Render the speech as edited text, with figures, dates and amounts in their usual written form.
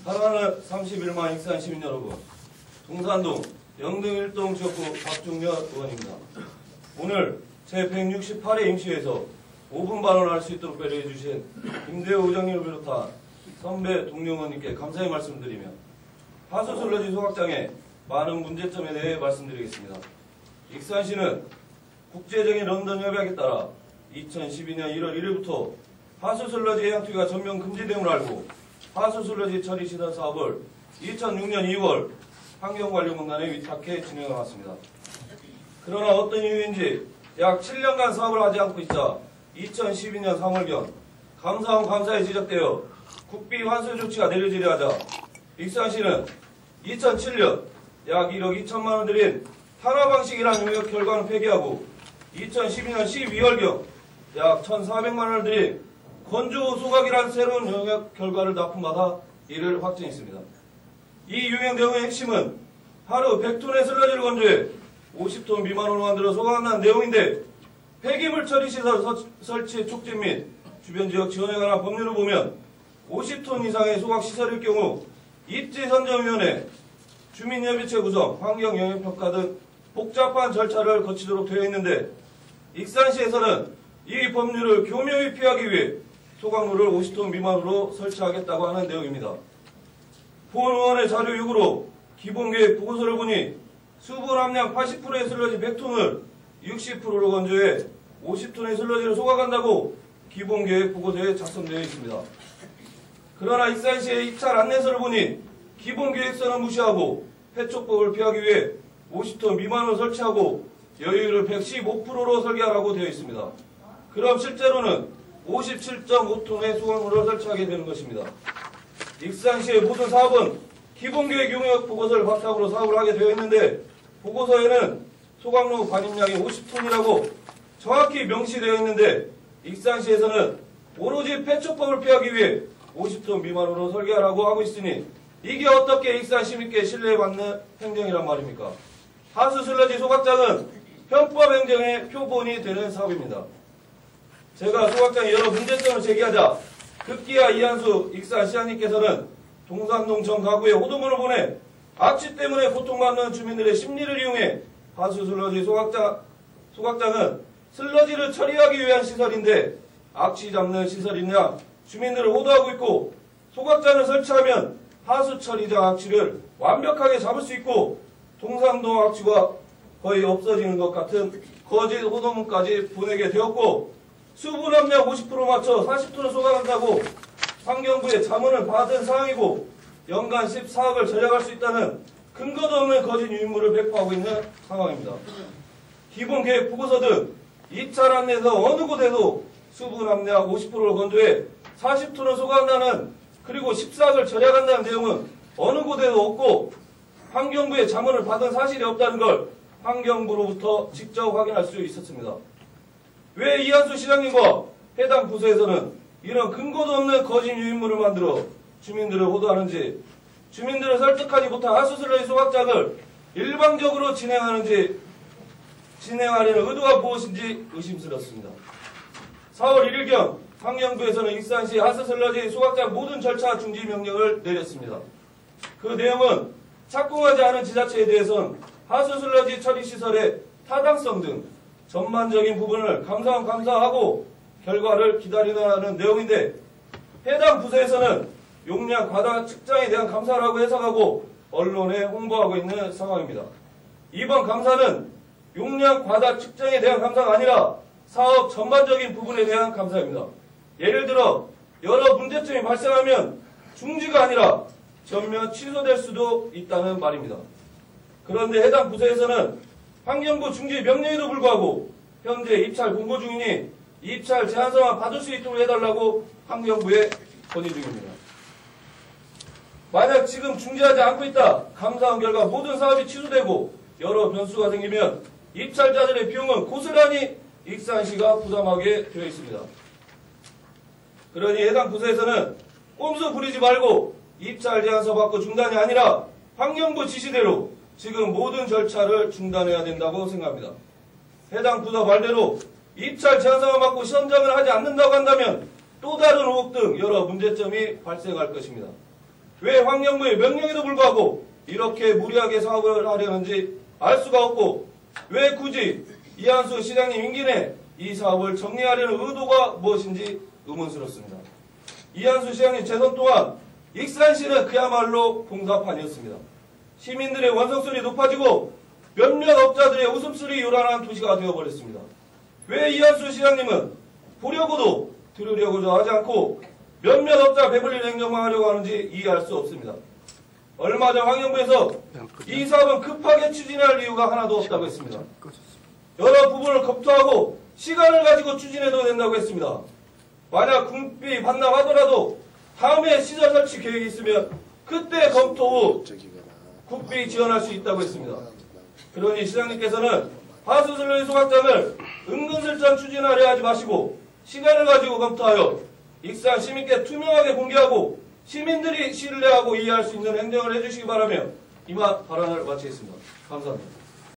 사랑하는 31만 익산 시민 여러분, 동산동 영등 1동 지역구 박중렬 의원입니다. 오늘 제168회 임시회에서 5분 발언할 수 있도록 배려해 주신 김대호 의장님을 비롯한 선배 동료 의원님께 감사의 말씀드리며 하수슬러지 소각장의 많은 문제점에 대해 말씀드리겠습니다. 익산시는 국제적인 런던 협약에 따라 2012년 1월 1일부터 하수슬러지 해양투기가 전면 금지됨을 알고 하수슬러지 처리 시설 사업을 2006년 2월 환경관리공단에 위탁해 진행해왔습니다. 그러나 어떤 이유인지 약 7년간 사업을 하지 않고 있자 2012년 3월경 감사원 감사에 지적되어 국비 환수 조치가 내려지려 하자 익산시는 2007년 약 1억 2천만 원 들인 탄화방식이라는 용역 결과는 폐기하고 2012년 12월경 약 1,400만 원을 들인 건조 소각이라는 새로운 용역 결과를 납품받아 이를 확정했습니다. 이 용역 내용의 핵심은 하루 100톤의 슬러지를 건조해 50톤 미만으로 만들어 소각한다는 내용인데 폐기물 처리 시설 설치 촉진 및 주변 지역 지원에 관한 법률을 보면 50톤 이상의 소각 시설일 경우 입지선정위원회, 주민협의체 구성, 환경영향평가 등 복잡한 절차를 거치도록 되어 있는데 익산시에서는 이 법률을 교묘히 피하기 위해 소각로를 50톤 미만으로 설치하겠다고 하는 내용입니다. 본 의원의 자료 요구로 기본계획 보고서를 보니 수분 함량 80%의 슬러지 100톤을 60%로 건조해 50톤의 슬러지를 소각한다고 기본계획 보고서에 작성되어 있습니다. 그러나 익산시의 입찰 안내서를 보니 기본계획서는 무시하고 폐촉법을 피하기 위해 50톤 미만으로 설치하고 여유를 115%로 설계하라고 되어 있습니다. 그럼 실제로는 57.5톤의 소각로를 설치하게 되는 것입니다. 익산시의 모든 사업은 기본계획 용역 보고서를 바탕으로 사업을 하게 되어 있는데 보고서에는 소각로 반입량이 50톤이라고 정확히 명시되어 있는데 익산시에서는 오로지 폐촉법을 피하기 위해 50톤 미만으로 설계하라고 하고 있으니 이게 어떻게 익산 시민께 신뢰받는 행정이란 말입니까? 하수슬러지 소각장은 편법 행정의 표본이 되는 사업입니다. 제가 소각장의 여러 문제점을 제기하자 급기야 이한수 익산시장님께서는 동산동 전 가구에 호도문을 보내 악취 때문에 고통받는 주민들의 심리를 이용해 하수슬러지 소각장은 슬러지를 처리하기 위한 시설인데 악취 잡는 시설이냐 주민들을 호도하고 있고 소각장을 설치하면 하수처리장 악취를 완벽하게 잡을 수 있고 동산동 악취가 거의 없어지는 것 같은 거짓 호도문까지 보내게 되었고 수분 함량 50% 맞춰 40톤을 소각한다고 환경부의 자문을 받은 상황이고 연간 14억을 절약할 수 있다는 근거도 없는 거짓 유인물을 배포하고 있는 상황입니다. 기본계획 보고서 등 입찰 안내에서 어느 곳에도 수분 함량 50%를 건조해 40톤을 소각한다는 그리고 14억을 절약한다는 내용은 어느 곳에도 없고 환경부의 자문을 받은 사실이 없다는 걸 환경부로부터 직접 확인할 수 있었습니다. 왜 이한수 시장님과 해당 부서에서는 이런 근거도 없는 거짓 유인물을 만들어 주민들을 호도하는지 주민들을 설득하지 못한 하수슬러지 소각장을 일방적으로 진행하려는 의도가 무엇인지 의심스럽습니다. 4월 1일경 환경부에서는 익산시 하수슬러지 소각장 모든 절차 중지 명령을 내렸습니다. 그 내용은 착공하지 않은 지자체에 대해서는 하수슬러지 처리시설의 타당성 등 전반적인 부분을 감사원 감사하고 결과를 기다리라는 내용인데 해당 부서에서는 용량 과다 측정에 대한 감사라고 해석하고 언론에 홍보하고 있는 상황입니다. 이번 감사는 용량 과다 측정에 대한 감사가 아니라 사업 전반적인 부분에 대한 감사입니다. 예를 들어 여러 문제점이 발생하면 중지가 아니라 전면 취소될 수도 있다는 말입니다. 그런데 해당 부서에서는 환경부 중지 명령에도 불구하고 현재 입찰 공고 중이니 입찰 제안서만 받을 수 있도록 해달라고 환경부에 건의 중입니다. 만약 지금 중지하지 않고 있다 감사한 결과 모든 사업이 취소되고 여러 변수가 생기면 입찰자들의 비용은 고스란히 익산시가 부담하게 되어 있습니다. 그러니 해당 부서에서는 꼼수 부리지 말고 입찰 제안서 받고 중단이 아니라 환경부 지시대로 지금 모든 절차를 중단해야 된다고 생각합니다. 해당 부서 말대로 입찰 제안서만 받고 시험장을 하지 않는다고 한다면 또 다른 의혹 등 여러 문제점이 발생할 것입니다. 왜 환경부의 명령에도 불구하고 이렇게 무리하게 사업을 하려는지 알 수가 없고, 왜 굳이 이한수 시장님 임기 내 이 사업을 정리하려는 의도가 무엇인지 의문스럽습니다. 이한수 시장님 재선 동안 익산시는 그야말로 공사판이었습니다. 시민들의 원성성이 높아지고 몇몇 업자들의 웃음소리 요란한 도시가 되어버렸습니다. 왜 이한수 시장님은 보려고도 들으려고도 하지 않고 몇몇 업자 배불리 행정만 하려고 하는지 이해할 수 없습니다. 얼마 전 환경부에서 이 사업은 급하게 추진할 이유가 하나도 없다고 했습니다. 여러 부분을 검토하고 시간을 가지고 추진해도 된다고 했습니다. 만약 국비 반납하더라도 다음에 시설 설치 계획이 있으면 그때 검토 후 국비 지원할 수 있다고 했습니다. 그러니 시장님께서는 하수슬로의 소각장을 은근슬쩍 추진하려 하지 마시고 시간을 가지고 검토하여 익산 시민께 투명하게 공개하고 시민들이 신뢰하고 이해할 수 있는 행정을 해주시기 바라며 이만 발언을 마치겠습니다. 감사합니다.